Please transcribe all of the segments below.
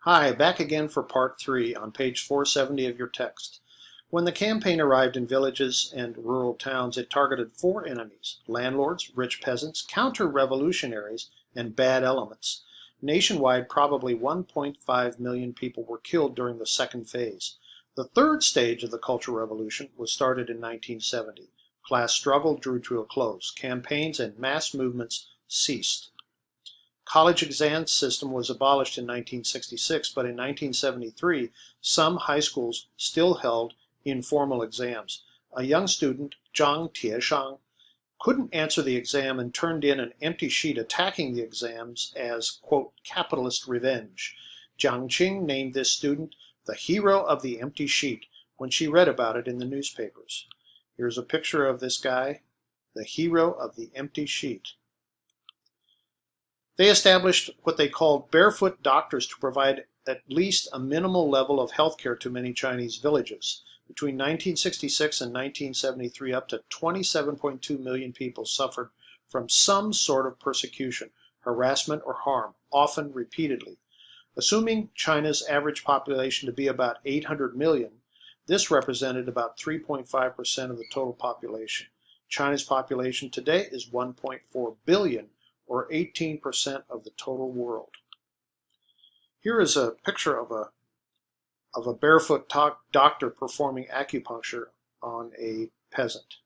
Hi, back again for part 3 on page 470 of your text. When the campaign arrived in villages and rural towns, it targeted 4 enemies: landlords, rich peasants, counter-revolutionaries, and bad elements. Nationwide, probably 1.5 million people were killed during the second phase. The third stage of the Cultural Revolution was started in 1970. Class struggle drew to a close. Campaigns and mass movements ceased. College exam system was abolished in 1966, but in 1973, some high schools still held informal exams. A young student, Zhang Tieshang, couldn't answer the exam and turned in an empty sheet attacking the exams as, quote, capitalist revenge. Jiang Qing named this student the hero of the empty sheet when she read about it in the newspapers. Here's a picture of this guy, the hero of the empty sheet. They established what they called barefoot doctors to provide at least a minimal level of health care to many Chinese villages. Between 1966 and 1973, up to 27.2 million people suffered from some sort of persecution, harassment, or harm, often repeatedly. Assuming China's average population to be about 800 million, this represented about 3.5% of the total population. China's population today is 1.4 billion, or 18% of the total world. Here is a picture of a barefoot doctor performing acupuncture on a peasant.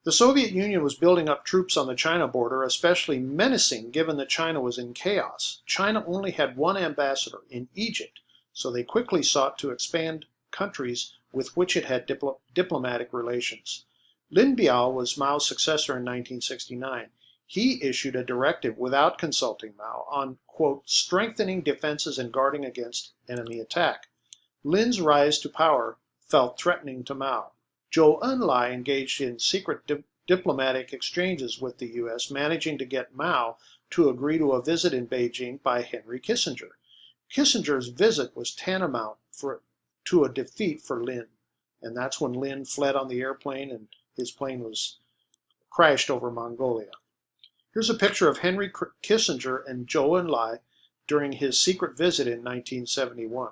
The Soviet Union was building up troops on the China border, especially menacing given that China was in chaos. China only had one ambassador in Egypt, so they quickly sought to expand countries with which it had diplomatic relations. Lin Biao was Mao's successor in 1969. He issued a directive without consulting Mao on, quote, strengthening defenses and guarding against enemy attack. Lin's rise to power felt threatening to Mao. Zhou Enlai engaged in secret diplomatic exchanges with the U.S., managing to get Mao to agree to a visit in Beijing by Henry Kissinger. Kissinger's visit was tantamount to a defeat for Lin, and that's when Lin fled on the airplane and his plane was crashed over Mongolia. Here's a picture of Henry Kissinger and Zhou Enlai during his secret visit in 1971.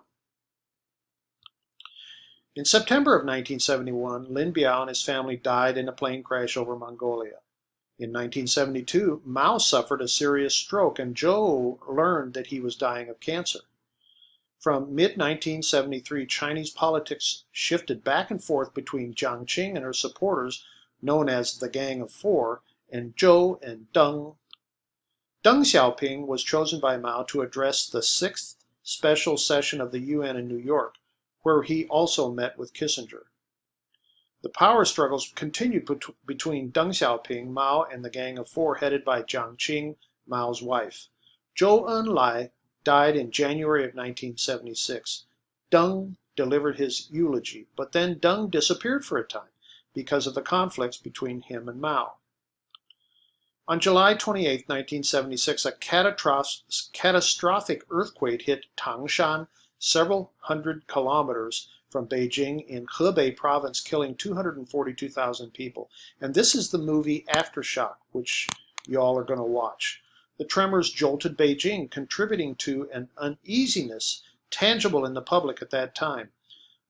In September of 1971, Lin Biao and his family died in a plane crash over Mongolia. In 1972, Mao suffered a serious stroke and Zhou learned that he was dying of cancer. From mid-1973, Chinese politics shifted back and forth between Jiang Qing and her supporters, known as the Gang of Four, and Zhou and Deng. Deng Xiaoping was chosen by Mao to address the 6th special session of the UN in New York, where he also met with Kissinger. The power struggles continued between Deng Xiaoping, Mao, and the Gang of Four headed by Jiang Qing, Mao's wife. Zhou Enlai died in January of 1976. Deng delivered his eulogy, but then Deng disappeared for a time because of the conflicts between him and Mao. On July 28, 1976, a catastrophic earthquake hit Tangshan, several hundred kilometers from Beijing in Hebei province, killing 242,000 people. And this is the movie Aftershock, which y'all are going to watch. The tremors jolted Beijing, contributing to an uneasiness tangible in the public at that time.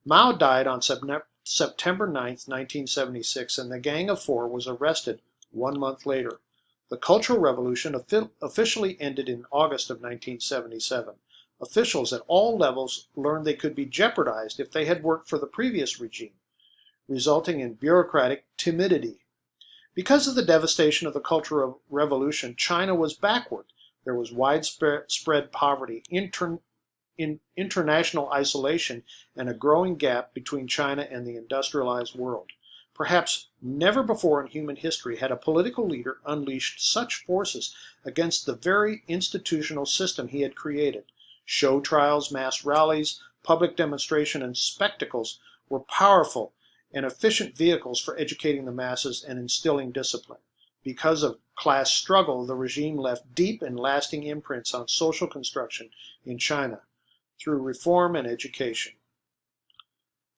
Mao died on September 9, 1976, and the Gang of Four was arrested 1 month later. The Cultural Revolution officially ended in August of 1977. Officials at all levels learned they could be jeopardized if they had worked for the previous regime, resulting in bureaucratic timidity. Because of the devastation of the Cultural Revolution, China was backward. There was widespread poverty, international isolation, and a growing gap between China and the industrialized world. Perhaps never before in human history had a political leader unleashed such forces against the very institutional system he had created. Show trials, mass rallies, public demonstration, and spectacles were powerful and efficient vehicles for educating the masses and instilling discipline. Because of class struggle, the regime left deep and lasting imprints on social construction in China through reform and education.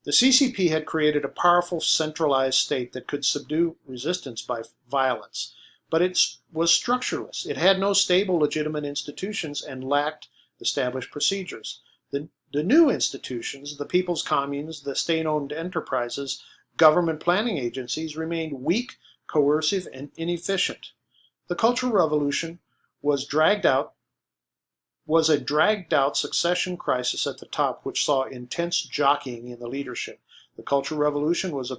The CCP had created a powerful centralized state that could subdue resistance by violence, but it was structureless. It had no stable, legitimate institutions and lacked the established procedures. The new institutions, the people's communes, the state-owned enterprises, government planning agencies, remained weak, coercive, and inefficient. The Cultural Revolution was a dragged out succession crisis at the top, which saw intense jockeying in the leadership. The Cultural Revolution was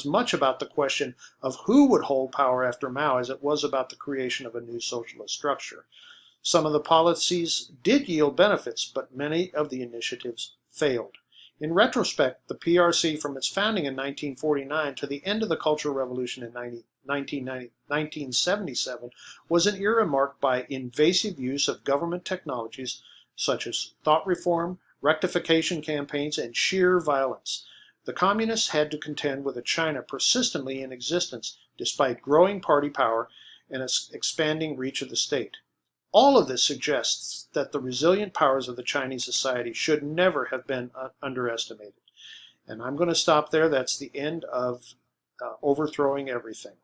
much about the question of who would hold power after Mao as it was about the creation of a new socialist structure. Some of the policies did yield benefits, but many of the initiatives failed. In retrospect, the PRC, from its founding in 1949 to the end of the Cultural Revolution in 1977, was an era marked by invasive use of government technologies such as thought reform, rectification campaigns, and sheer violence. The communists had to contend with a China persistently in existence despite growing party power and its expanding reach of the state. All of this suggests that the resilient powers of the Chinese society should never have been underestimated. And I'm going to stop there. That's the end of Overthrowing Everything.